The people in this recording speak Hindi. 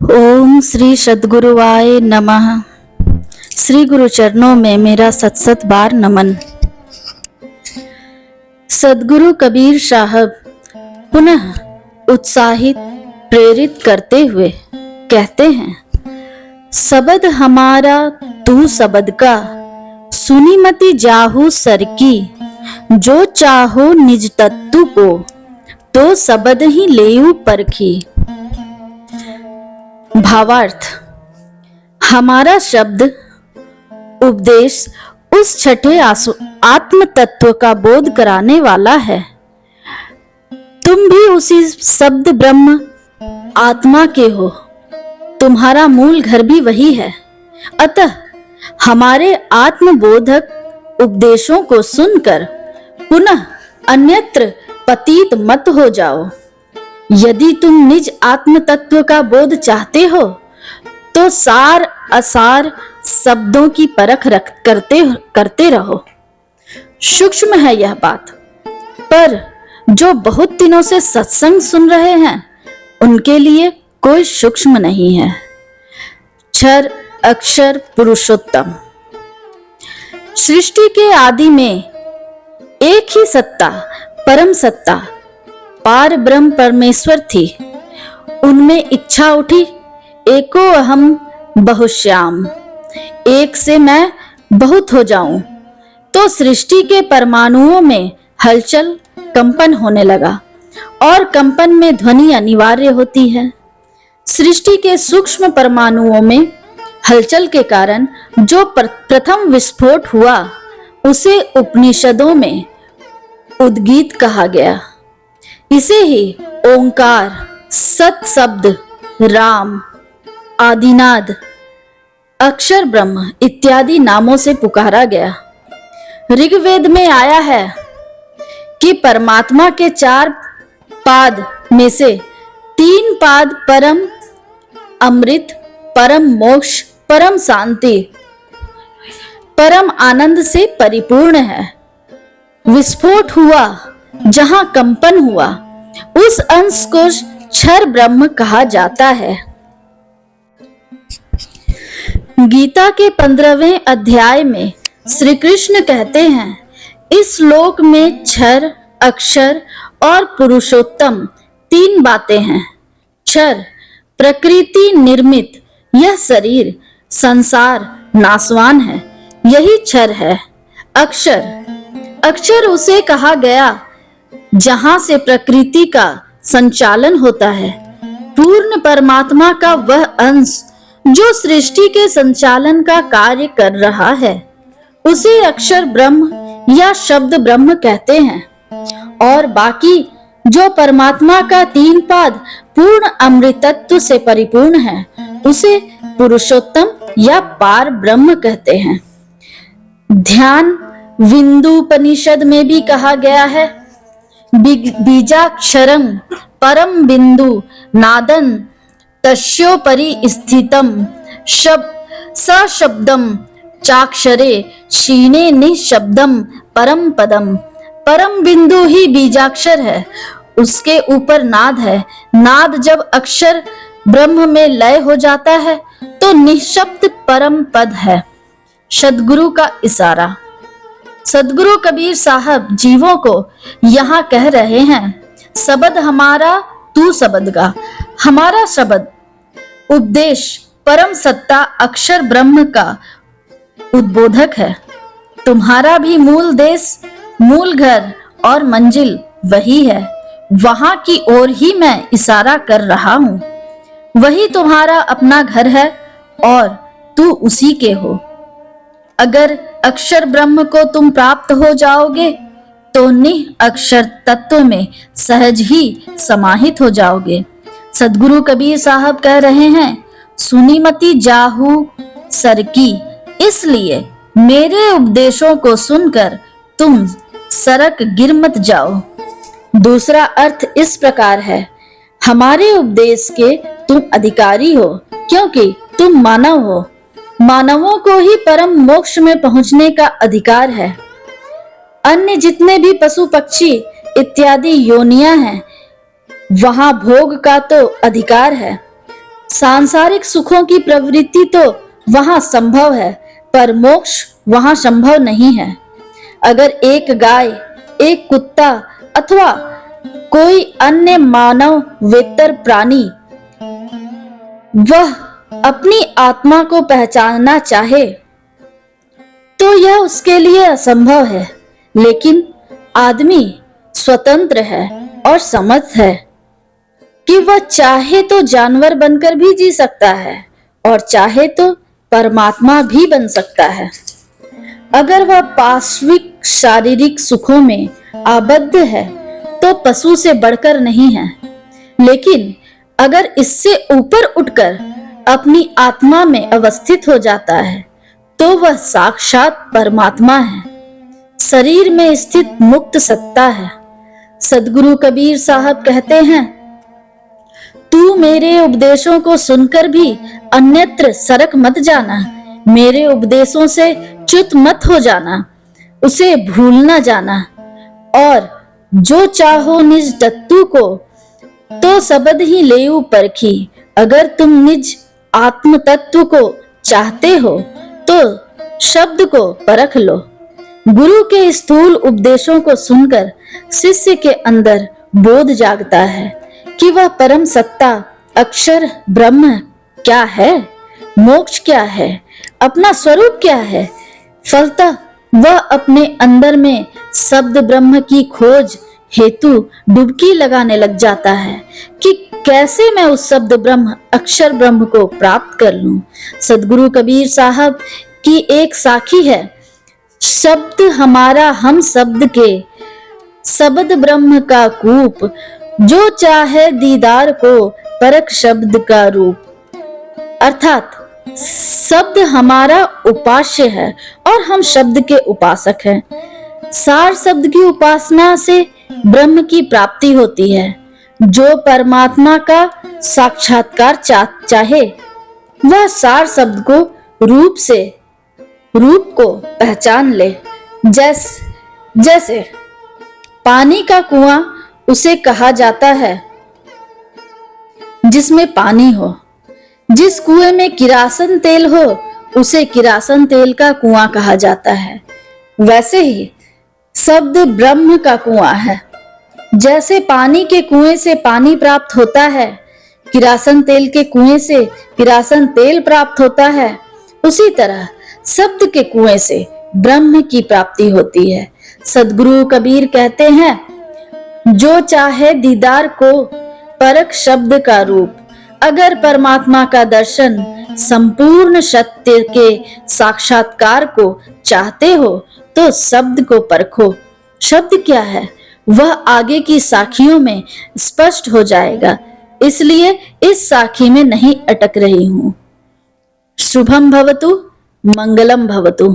ओम श्री सद्गुरुवाय नमः। श्री गुरु चरणों में मेरा सत सत बार नमन। सद्गुरु कबीर साहब पुनः उत्साहित प्रेरित करते हुए कहते हैं, सबद हमारा तू सबद का, सुनी मति जाहू सर की, जो चाहो निज तत्तु को, तो सबद ही लेऊ परखी। भावार्थ, हमारा शब्द उपदेश उस छठे आत्म तत्व का बोध कराने वाला है। तुम भी उसी शब्द ब्रह्म आत्मा के हो, तुम्हारा मूल घर भी वही है। अतः हमारे आत्मबोधक उपदेशों को सुनकर पुनः अन्यत्र पतित मत हो जाओ। यदि तुम निज आत्म तत्व का बोध चाहते हो तो सार असार शब्दों की परख करते रहो। सूक्ष्म है यह बात, पर जो बहुत दिनों से सत्संग सुन रहे हैं उनके लिए कोई सूक्ष्म नहीं है। क्षर अक्षर पुरुषोत्तम। सृष्टि के आदि में एक ही सत्ता, परम सत्ता पार ब्रह्म परमेश्वर थी। उनमें इच्छा उठी, एको अहम बहुश्याम, एक से मैं बहुत हो जाऊं। तो सृष्टि के परमाणुओं में हलचल कंपन होने लगा, और कंपन में ध्वनि अनिवार्य होती है। सृष्टि के सूक्ष्म परमाणुओं में हलचल के कारण जो प्रथम विस्फोट हुआ उसे उपनिषदों में उद्गीत कहा गया। इसे ही ओंकार, सत शब्द, राम, आदिनाद, अक्षर ब्रह्म इत्यादि नामों से पुकारा गया। ऋग्वेद में आया है कि परमात्मा के 4 पाद में से 3 पाद परम अमृत, परम मोक्ष, परम शांति, परम आनंद से परिपूर्ण है। विस्फोट हुआ, जहां कंपन हुआ, उस अंश को क्षर ब्रह्म कहा जाता है। गीता के 15वें अध्याय में श्री कृष्ण कहते हैं, इस लोक में क्षर, अक्षर और पुरुषोत्तम 3 बातें हैं। क्षर प्रकृति निर्मित यह शरीर संसार नाशवान है, यही क्षर है। अक्षर उसे कहा गया जहां से प्रकृति का संचालन होता है। पूर्ण परमात्मा का वह अंश जो सृष्टि के संचालन का कार्य कर रहा है, उसे अक्षर ब्रह्म या शब्द ब्रह्म कहते हैं। और बाकी जो परमात्मा का 3 पाद पूर्ण अमृतत्व से परिपूर्ण है, उसे पुरुषोत्तम या पार ब्रह्म कहते हैं। ध्यान विन्दुपनिषद में भी कहा गया है, बीजाक्षरं परम बिंदु नादन तस्योपरि स्थितम सशब्दम चाक्षरे क्षीणे निशब्दम परम पदम। परम बिंदु ही बीजाक्षर है, उसके ऊपर नाद है। नाद जब अक्षर ब्रह्म में लय हो जाता है तो निशब्द परम पद है। सद्गुरु का इशारा। सद्गुरु कबीर साहब जीवों को यहाँ कह रहे हैं, सबद हमारा तू सबद का। हमारा शब्द उपदेश परम सत्ता अक्षर ब्रह्म का उद्बोधक है। तुम्हारा भी मूल देश, मूल घर और मंजिल वही है। वहां की ओर ही मैं इशारा कर रहा हूँ। वही तुम्हारा अपना घर है और तू उसी के हो। अगर अक्षर ब्रह्म को तुम प्राप्त हो जाओगे तो निह अक्षर तत्व में सहज ही समाहित हो जाओगे। सद्गुरु कबीर साहब कह रहे हैं, सुनी मति जाहू सर की, इसलिए मेरे उपदेशों को सुनकर तुम सरक गिर मत जाओ। दूसरा अर्थ इस प्रकार है, हमारे उपदेश के तुम अधिकारी हो, क्योंकि तुम मानव हो। मानवों को ही परम मोक्ष में पहुंचने का अधिकार है। अन्य जितने भी पशु पक्षी इत्यादि योनियां हैं, वहां भोग का तो अधिकार है, सांसारिक सुखों की प्रवृत्ति तो वहां संभव है, पर मोक्ष वहां संभव नहीं है। अगर एक गाय, एक कुत्ता अथवा कोई अन्य मानव वेतर प्राणी वह अपनी आत्मा को पहचानना चाहे तो यह उसके लिए असंभव है, लेकिन आदमी स्वतंत्र है और समर्थ है कि वह चाहे तो जानवर बनकर भी जी सकता है और चाहे तो परमात्मा भी बन सकता है। अगर वह पार्श्विक शारीरिक सुखों में आबद्ध है तो पशु से बढ़कर नहीं है, लेकिन अगर इससे ऊपर उठकर अपनी आत्मा में अवस्थित हो जाता है तो वह साक्षात परमात्मा है, शरीर में स्थित मुक्त सत्ता है। सदगुरु कबीर साहब कहते हैं, तू मेरे उपदेशों को सुनकर भी अन्यत्र सरक मत जाना, मेरे उपदेशों से च्युत मत हो जाना, उसे भूल न जाना। और जो चाहो निज तत्व को तो सबद ही लेऊ परखी। अगर तुम निज आत्म तत्व को चाहते हो तो शब्द को परख लो। गुरु के स्थूल उपदेशों को सुनकर शिष्य के अंदर बोध जागता है कि वह परम सत्ता अक्षर ब्रह्म क्या है, मोक्ष क्या है, अपना स्वरूप क्या है। फलतः वह अपने अंदर में शब्द ब्रह्म की खोज हेतु डुबकी लगाने लग जाता है कि कैसे मैं उस शब्द ब्रह्म अक्षर ब्रह्म को प्राप्त कर लूं। सदगुरु कबीर साहब की एक साखी है, शब्द हमारा हम शब्द के, शब्द ब्रह्म का कूप, जो चाहे दीदार को परख शब्द का रूप। अर्थात शब्द हमारा उपास्य है और हम शब्द के उपासक हैं। सार शब्द की उपासना से ब्रह्म की प्राप्ति होती है। जो परमात्मा का साक्षात्कार चाहे वह सार शब्द को रूप को पहचान ले। जैसे पानी का कुआं उसे कहा जाता है जिसमें पानी हो, जिस कुएं में किरासन तेल हो उसे किरासन तेल का कुआं कहा जाता है। वैसे ही शब्द ब्रह्म का कुआं है। जैसे पानी के कुएं से पानी प्राप्त होता है, किरासन तेल के कुएं से किरासन तेल प्राप्त होता है, उसी तरह शब्द के कुएं से ब्रह्म की प्राप्ति होती है। सदगुरु कबीर कहते हैं, जो चाहे दीदार को परख शब्द का रूप। अगर परमात्मा का दर्शन, संपूर्ण सत्य के साक्षात्कार को चाहते हो तो शब्द को परखो। शब्द क्या है वह आगे की साखियों में स्पष्ट हो जाएगा, इसलिए इस साखी में नहीं अटक रही हूं। शुभम भवतु, मंगलम भवतु।